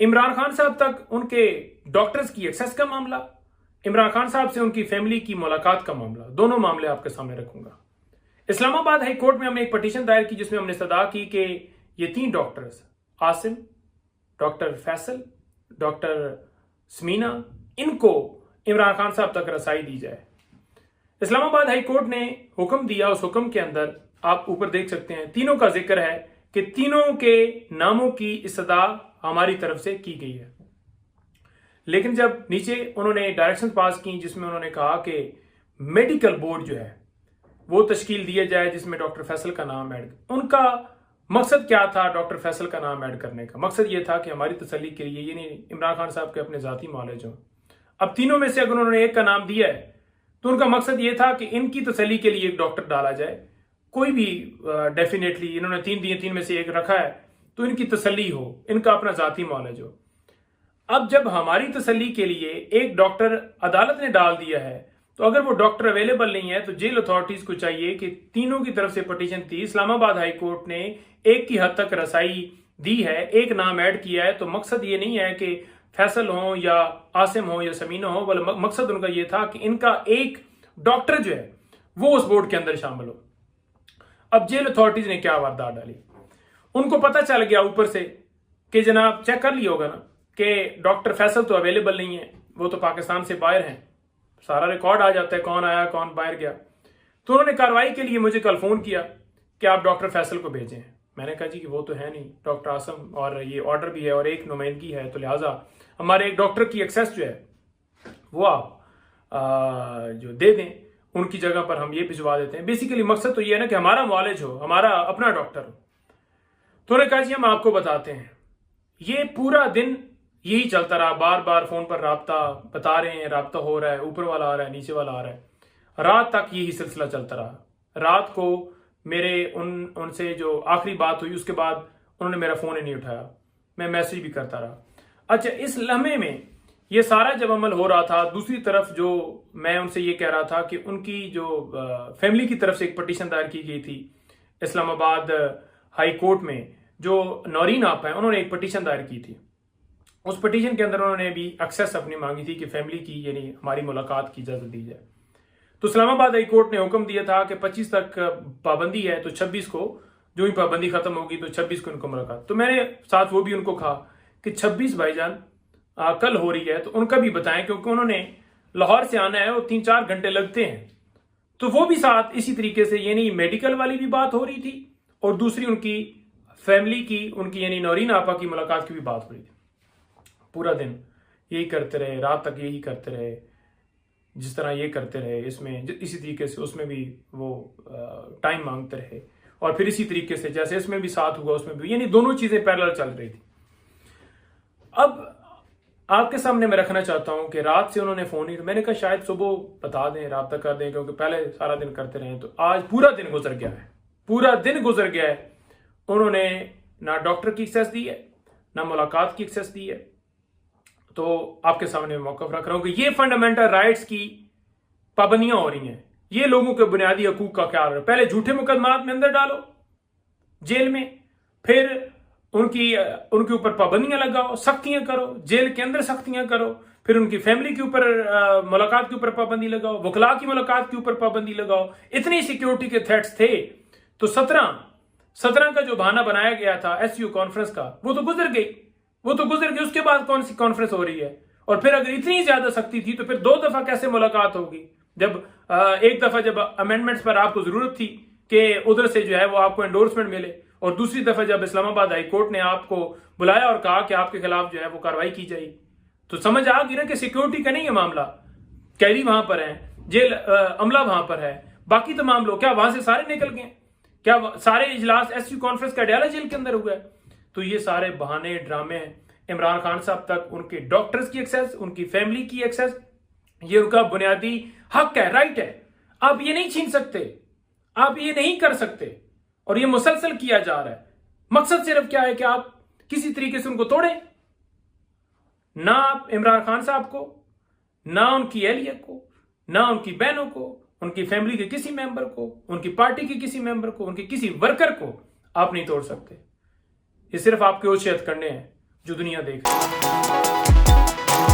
इमरान खान साहब तक उनके डॉक्टर्स की एक्सेस का मामला, इमरान खान साहब से उनकी फैमिली की मुलाकात का मामला, दोनों मामले आपके सामने रखूंगा। इस्लामाबाद हाई कोर्ट में हमने एक पटिशन दायर की जिसमें हमने सदा की कि ये 3 doctors Asim, doctor Faisal, doctor Sameena, इनको इमरान खान साहब तक रसाई दी जाए। इस्लामाबाद हाई कोर्ट ने हुक्म दिया। उस हुक्म के अंदर आप ऊपर देख सकते हैं तीनों का जिक्र है कि तीनों के नामों की इस्तदा हमारी तरफ से की गई है। लेकिन जब नीचे उन्होंने डायरेक्शन पास की जिसमें उन्होंने कहा कि मेडिकल बोर्ड जो है वो तश्कील दिया जाए जिसमें डॉक्टर फैसल का नाम ऐड, उनका मकसद क्या था? डॉक्टर फैसल का नाम ऐड करने का मकसद ये था कि हमारी तसल्ली के लिए, ये नहीं इमरान खान साहब के अपने जाती मॉलेज हो। अब तीनों में से अगर उन्होंने एक का नाम दिया है तो उनका मकसद ये था कि इनकी तसल्ली के लिए एक डॉक्टर डाला जाए, कोई भी डेफिनेटली इन्होंने 3 दिए, 3 में से एक रखा है तो इनकी तसल्ली हो, इनका अपना जाती मॉलेज हो। अब जब हमारी तसल्ली के लिए एक डॉक्टर अदालत ने डाल दिया है तो अगर वो डॉक्टर अवेलेबल नहीं है तो जेल अथॉरिटीज को चाहिए कि तीनों की तरफ से पटिशन थी, इस्लामाबाद हाई कोर्ट ने एक की हद तक रसाई दी है, एक नाम ऐड किया है। तो मकसद ये नहीं है कि फैसल हो या आसिम हो या समीना हो, बल्कि मकसद उनका ये था कि इनका एक डॉक्टर जो है वो उस बोर्ड के अंदर शामिल हो। अब जेल अथॉरिटीज ने क्या वारदात डाली, उनको पता चल गया ऊपर से कि जनाब चेक कर लिया होगा ना कि डॉक्टर फैसल तो अवेलेबल नहीं है, वो तो पाकिस्तान से बाहर हैं, सारा रिकॉर्ड आ जाता है कौन आया कौन बाहर गया। तो उन्होंने कार्रवाई के लिए मुझे कल फोन किया कि आप डॉक्टर फैसल को भेजें। मैंने कहा जी कि वो तो है नहीं, डॉक्टर आसम और ये ऑर्डर भी है और एक नुमाइंदगी है, तो लिहाजा हमारे एक डॉक्टर की एक्सेस जो है वो आप जो दे दें, उनकी जगह पर हम ये भिजवा देते हैं। बेसिकली मकसद तो ये है ना कि हमारा मॉलेज हो, हमारा अपना डॉक्टर हो। तो उन्होंने कहा जी हम आपको बताते हैं। ये पूरा दिन यही चलता रहा, बार बार फोन पर राब्ता बता रहे हैं, राब्ता हो रहा है, ऊपर वाला आ रहा है, नीचे वाला आ रहा है, रात तक यही सिलसिला चलता रहा। रात को मेरे उनसे जो आखिरी बात हुई उसके बाद उन्होंने मेरा फोन ही नहीं उठाया, मैं मैसेज भी करता रहा। अच्छा, इस लम्हे में ये सारा जब अमल हो रहा था, दूसरी तरफ जो मैं उनसे ये कह रहा था कि उनकी जो फैमिली की तरफ से एक पटिशन दायर की गई थी इस्लामाबाद हाई कोर्ट में, जो नौरीन आप हैं, उन्होंने एक पटिशन दायर की थी। उस पटिशन के अंदर उन्होंने भी एक्सेस अपनी मांगी थी कि फैमिली की यानी हमारी मुलाकात की इजाजत दी जाए। तो इस्लामाबाद हाई कोर्ट ने हुक्म दिया था कि 25 तक पाबंदी है, तो 26 को जो ही पाबंदी खत्म होगी तो 26 को उनको मुलाकात। तो मैंने साथ वो भी उनको कहा कि 26 भाईजान कल हो रही है तो उनका भी बताएं, क्योंकि उन्होंने लाहौर से आना है और 3-4 घंटे लगते हैं। तो वो भी साथ इसी तरीके से यानी मेडिकल वाली भी बात हो रही थी और दूसरी उनकी फैमिली की, उनकी यानी नौरीन आपा की मुलाकात की भी बात हो रही थी। पूरा दिन यही करते रहे, रात तक यही करते रहे, जिस तरह ये करते रहे इसमें इसी तरीके से उसमें भी वो टाइम मांगते रहे, और फिर इसी तरीके से जैसे इसमें भी साथ हुआ उसमें भी, यानी दोनों चीजें पैरेलल चल रही थी। अब आपके सामने मैं रखना चाहता हूं कि रात से उन्होंने फोन ही, मैंने कहा शायद सुबह बता दें, राब्ता कर दें, क्योंकि पहले सारा दिन करते रहे। तो आज पूरा दिन गुजर गया है, पूरा दिन गुजर गया है, उन्होंने ना डॉक्टर की एक्सेस दी है ना मुलाकात की एक्सेस दी है। तो आपके सामने मौक़िफ़ रख रहा हूं कि ये फंडामेंटल राइट्स की पाबंदियां हो रही हैं, ये लोगों के बुनियादी हकूक का ख्याल रहे। पहले झूठे मुकदमात में अंदर डालो जेल में, फिर उनके ऊपर पाबंदियां लगाओ, सख्तियां करो, जेल के अंदर सख्तियां करो, फिर उनकी फैमिली के ऊपर मुलाकात के ऊपर पाबंदी लगाओ, वकला की मुलाकात के ऊपर पाबंदी लगाओ। इतनी सिक्योरिटी के थ्रेट्स थे तो 17 का जो बहाना बनाया गया था SU कॉन्फ्रेंस का, वो तो गुजर गई, उसके बाद कौन सी कॉन्फ्रेंस हो रही है? और फिर अगर इतनी ज्यादा सख्ती थी तो फिर 2 दफा कैसे मुलाकात होगी? जब एक दफा जब अमेंडमेंट्स पर आपको जरूरत थी कि उधर से जो है वो आपको एंडोर्समेंट मिले, और दूसरी दफा जब इस्लामाबाद हाई कोर्ट ने आपको बुलाया और कहा कि आपके खिलाफ जो है वो कार्रवाई की जाएगी, तो समझ आ गई ना कि सिक्योरिटी का नहीं है मामला। कैदी वहां पर है, जेल अमला वहां पर है, बाकी तमाम लोग क्या वहां से सारे निकल गए? क्या सारे इजलास SU कॉन्फ्रेंस का अडयाला जेल के अंदर हुआ है? तो ये सारे बहाने ड्रामे हैं। इमरान खान साहब तक उनके डॉक्टर्स की एक्सेस, उनकी फैमिली की एक्सेस, ये उनका बुनियादी हक है, राइट है। आप ये नहीं छीन सकते, आप ये नहीं कर सकते, और ये मुसलसल किया जा रहा है। मकसद सिर्फ क्या है कि आप किसी तरीके से उनको तोड़ें। ना आप इमरान खान साहब को, ना उनकी एहलियत को, ना उनकी बहनों को, उनकी फैमिली के किसी मेंबर को, उनकी पार्टी के किसी मेंबर को, उनके किसी वर्कर को आप नहीं तोड़ सकते। ये सिर्फ आपके ओछे हथकंडे हैं, जो दुनिया देख रही है।